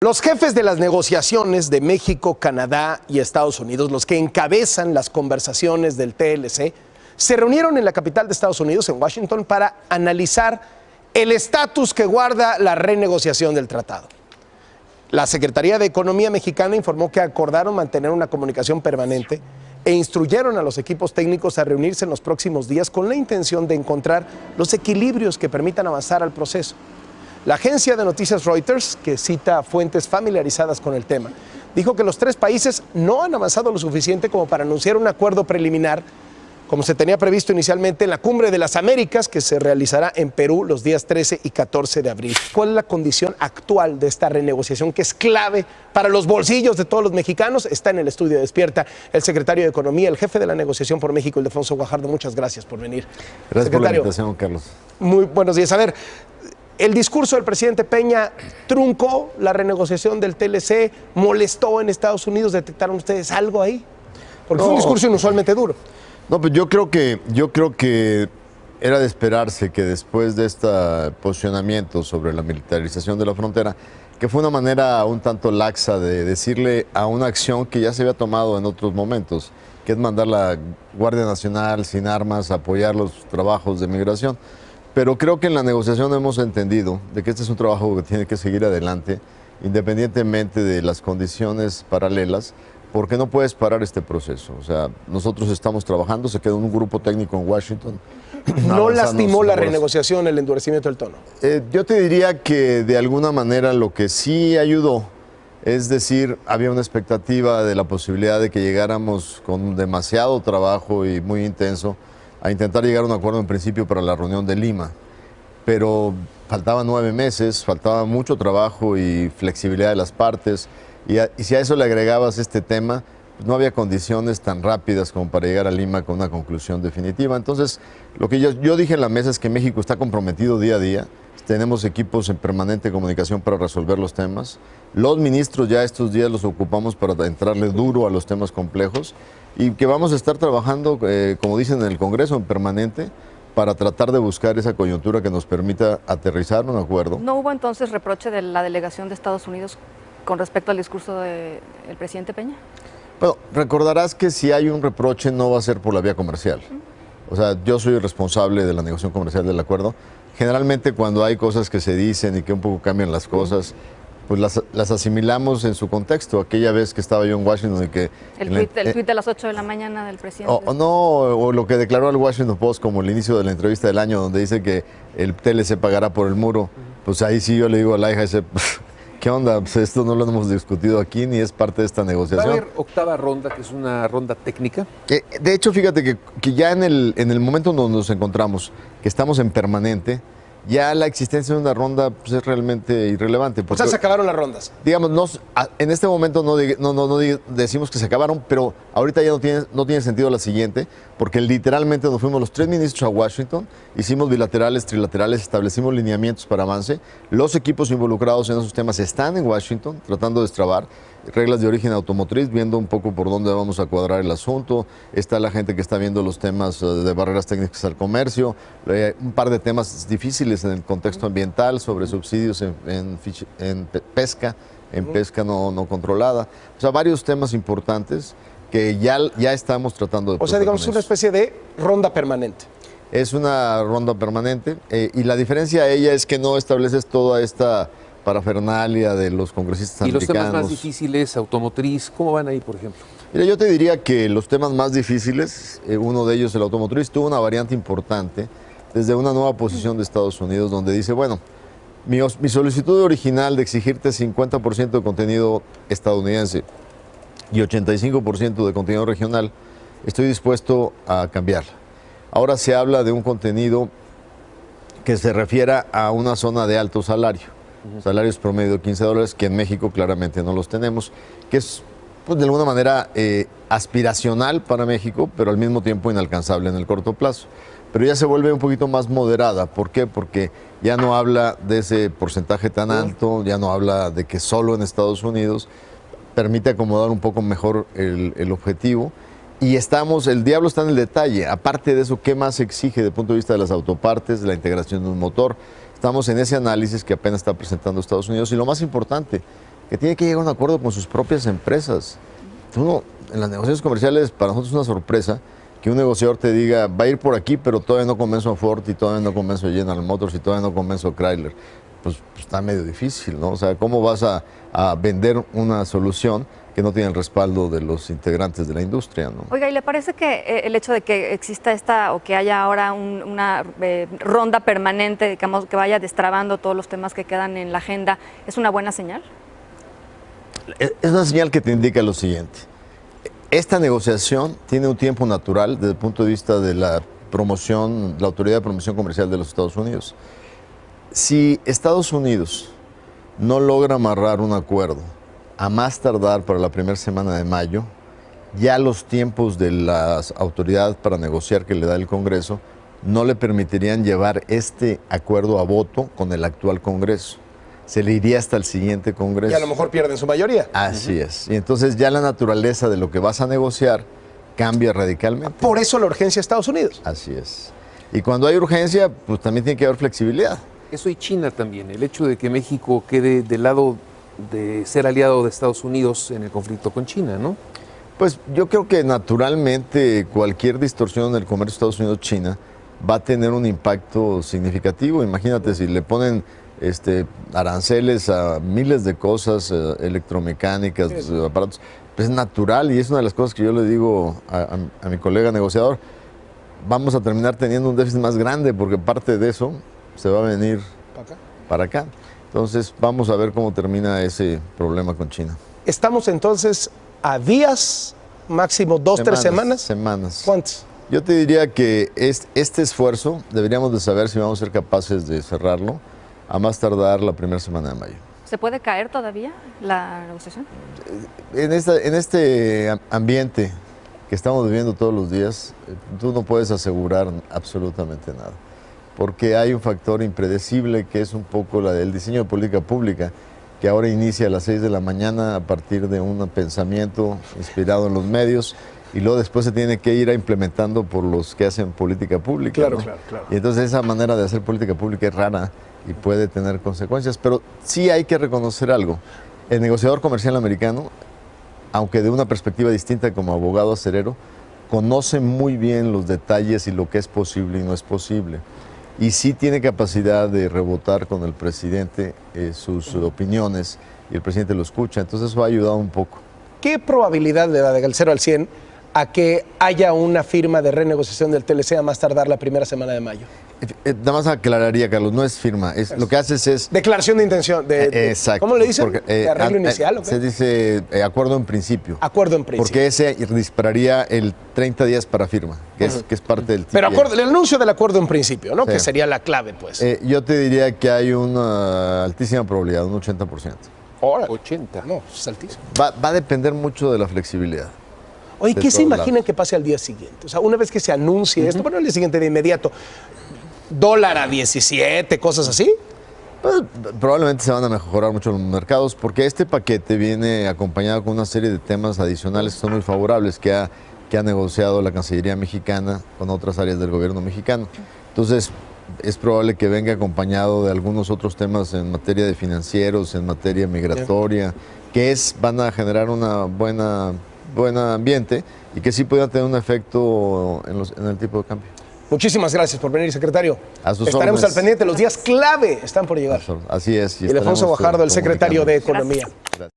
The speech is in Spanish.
Los jefes de las negociaciones de México, Canadá y Estados Unidos, los que encabezan las conversaciones del TLC, se reunieron en la capital de Estados Unidos, en Washington, para analizar el estatus que guarda la renegociación del tratado. La Secretaría de Economía mexicana informó que acordaron mantener una comunicación permanente e instruyeron a los equipos técnicos a reunirse en los próximos días con la intención de encontrar los equilibrios que permitan avanzar al proceso. La agencia de noticias Reuters, que cita fuentes familiarizadas con el tema, dijo que los tres países no han avanzado lo suficiente como para anunciar un acuerdo preliminar, como se tenía previsto inicialmente en la Cumbre de las Américas, que se realizará en Perú los días 13 y 14 de abril. ¿Cuál es la condición actual de esta renegociación, que es clave para los bolsillos de todos los mexicanos? Está en el estudio Despierta el secretario de Economía, el jefe de la negociación por México, Ildefonso Guajardo. Muchas gracias por venir. Gracias por la invitación, Carlos. Muy buenos días. A ver, el discurso del presidente Peña truncó la renegociación del TLC, molestó en Estados Unidos. ¿Detectaron ustedes algo ahí? Porque fue un discurso inusualmente duro. No, pues yo creo que era de esperarse que después de este posicionamiento sobre la militarización de la frontera, que fue una manera un tanto laxa de decirle a una acción que ya se había tomado en otros momentos, que es mandar la Guardia Nacional sin armas a apoyar los trabajos de migración. Pero creo que en la negociación hemos entendido de que este es un trabajo que tiene que seguir adelante, independientemente de las condiciones paralelas, porque no puedes parar este proceso. O sea, nosotros estamos trabajando, se quedó un grupo técnico en Washington. ¿No lastimó la renegociación el endurecimiento del tono? Yo te diría que de alguna manera lo que sí ayudó, es decir, había una expectativa de la posibilidad de que llegáramos con demasiado trabajo y muy intenso a intentar llegar a un acuerdo en principio para la reunión de Lima. Pero faltaban 9 meses, faltaba mucho trabajo y flexibilidad de las partes. Y si a eso le agregabas este tema, pues no había condiciones tan rápidas como para llegar a Lima con una conclusión definitiva. Entonces, lo que yo dije en la mesa es que México está comprometido día a día. Tenemos equipos en permanente comunicación para resolver los temas. Los ministros ya estos días los ocupamos para entrarle duro a los temas complejos y que vamos a estar trabajando, como dicen en el Congreso, en permanente, para tratar de buscar esa coyuntura que nos permita aterrizar un acuerdo. ¿No hubo entonces reproche de la delegación de Estados Unidos con respecto al discurso del presidente Peña? Bueno, recordarás que si hay un reproche no va a ser por la vía comercial. O sea, yo soy el responsable de la negociación comercial del acuerdo. Generalmente cuando hay cosas que se dicen y que un poco cambian las cosas, pues las asimilamos en su contexto. Aquella vez que estaba yo en Washington y que... El tuit de las 8 de la mañana del presidente. O lo que declaró el Washington Post como el inicio de la entrevista del año, donde dice que el TLC pagará por el muro. Pues ahí sí yo le digo a la hija ese... ¿Qué onda? Pues esto no lo hemos discutido aquí ni es parte de esta negociación. ¿Va a haber octava ronda, que es una ronda técnica? De hecho, fíjate que ya en el momento en donde nos encontramos, que estamos en permanente, ya la existencia de una ronda pues, es realmente irrelevante. O sea, se acabaron las rondas. Digamos, en este momento no decimos que se acabaron, pero ahorita ya no tiene sentido la siguiente, porque literalmente nos fuimos los 3 ministros a Washington, hicimos bilaterales, trilaterales, establecimos lineamientos para avance. Los equipos involucrados en esos temas están en Washington, tratando de destrabar reglas de origen automotriz, viendo un poco por dónde vamos a cuadrar el asunto. Está la gente que está viendo los temas de barreras técnicas al comercio, un par de temas difíciles en el contexto ambiental sobre subsidios en pesca, pesca no controlada. O sea, varios temas importantes que ya estamos tratando de... O sea, digamos, una especie de ronda permanente. Es una ronda permanente y la diferencia a ella es que no estableces toda esta parafernalia de los congresistas americanos. ¿Y los temas más difíciles, automotriz, cómo van ahí, por ejemplo? Mira, yo te diría que los temas más difíciles, uno de ellos, el automotriz, tuvo una variante importante desde una nueva posición de Estados Unidos donde dice, bueno, mi solicitud original de exigirte 50% de contenido estadounidense y 85% de contenido regional, estoy dispuesto a cambiarla. Ahora se habla de un contenido que se refiera a una zona de alto salario. Salarios promedio de $15, que en México claramente no los tenemos, que es pues, de alguna manera aspiracional para México, pero al mismo tiempo inalcanzable en el corto plazo. Pero ya se vuelve un poquito más moderada. ¿Por qué? Porque ya no habla de ese porcentaje tan alto, ya no habla de que solo en Estados Unidos, permite acomodar un poco mejor el objetivo. Y el diablo está en el detalle. Aparte de eso, ¿qué más se exige desde el punto de vista de las autopartes, de la integración de un motor? Estamos en ese análisis que apenas está presentando Estados Unidos y lo más importante, que tiene que llegar a un acuerdo con sus propias empresas. Uno, en las negociaciones comerciales, para nosotros es una sorpresa que un negociador te diga, va a ir por aquí, pero todavía no convenzo a Ford y todavía no convenzo a General Motors y todavía no convenzo a Chrysler. Pues está medio difícil, ¿no? O sea, ¿cómo vas a vender una solución que no tiene el respaldo de los integrantes de la industria, ¿no? Oiga, ¿y le parece que el hecho de que exista esta o que haya ahora una ronda permanente, digamos, que vaya destrabando todos los temas que quedan en la agenda, es una buena señal? Es una señal que te indica lo siguiente. Esta negociación tiene un tiempo natural desde el punto de vista de la promoción, la Autoridad de Promoción Comercial de los Estados Unidos. Si Estados Unidos no logra amarrar un acuerdo a más tardar para la primera semana de mayo, ya los tiempos de la autoridad para negociar que le da el Congreso no le permitirían llevar este acuerdo a voto con el actual Congreso. Se le iría hasta el siguiente Congreso. Y a lo mejor pierden su mayoría. Así es. Y entonces ya la naturaleza de lo que vas a negociar cambia radicalmente. Por eso la urgencia de Estados Unidos. Así es. Y cuando hay urgencia, pues también tiene que haber flexibilidad. Eso y China también. El hecho de que México quede del lado de ser aliado de Estados Unidos en el conflicto con China, ¿no? Pues yo creo que naturalmente cualquier distorsión en el comercio Estados Unidos-China va a tener un impacto significativo. Imagínate si le ponen aranceles a miles de cosas electromecánicas, aparatos, pues es natural y es una de las cosas que yo le digo a mi colega negociador, vamos a terminar teniendo un déficit más grande porque parte de eso se va a venir para acá. Entonces vamos a ver cómo termina ese problema con China. Estamos entonces a días, máximo 2-3 semanas. Semanas. ¿Cuántas? Yo te diría que este esfuerzo deberíamos de saber si vamos a ser capaces de cerrarlo a más tardar la primera semana de mayo. ¿Se puede caer todavía la negociación? En este ambiente que estamos viviendo todos los días, tú no puedes asegurar absolutamente nada, porque hay un factor impredecible que es un poco el diseño de política pública, que ahora inicia a las 6 de la mañana a partir de un pensamiento inspirado en los medios y luego después se tiene que ir implementando por los que hacen política pública. Claro, ¿no? claro. Y entonces esa manera de hacer política pública es rara y puede tener consecuencias, pero sí hay que reconocer algo. El negociador comercial americano, aunque de una perspectiva distinta como abogado acerero, conoce muy bien los detalles y lo que es posible y no es posible. Y sí tiene capacidad de rebotar con el presidente sus opiniones y el presidente lo escucha, entonces eso ha ayudado un poco. ¿Qué probabilidad le da del 0 al 100 a que haya una firma de renegociación del TLC a más tardar la primera semana de mayo? Nada más aclararía, Carlos, no es firma, lo que haces es... Declaración de intención. Exacto. ¿Cómo le dicen? Porque, ¿De arreglo inicial? ¿O qué? Se dice acuerdo en principio. Acuerdo en principio. Porque ese dispararía el 30 días para firma, que es parte del Pero TPA. el anuncio del acuerdo en principio, ¿no? Sí. Que sería la clave, pues. Yo te diría que hay una altísima probabilidad, un 80%. Órale. 80. No, es altísimo. Va a depender mucho de la flexibilidad. Oye, de ¿qué se todos imaginan lados. que pase al día siguiente? O sea, una vez que se anuncie esto, bueno, al día siguiente de inmediato, dólar a 17, cosas así. Pues, probablemente se van a mejorar mucho los mercados porque este paquete viene acompañado con una serie de temas adicionales que son muy favorables que ha negociado la Cancillería mexicana con otras áreas del gobierno mexicano. Entonces, es probable que venga acompañado de algunos otros temas en materia de financieros, en materia migratoria, que van a generar una buen ambiente y que sí puedan tener un efecto en el tipo de cambio. Muchísimas gracias por venir, secretario. A sus Estaremos órdenes. al pendiente, los días clave están por llegar. Así es. Y Alfonso estaremos Guajardo, el secretario de comunicándonos. Economía. Gracias.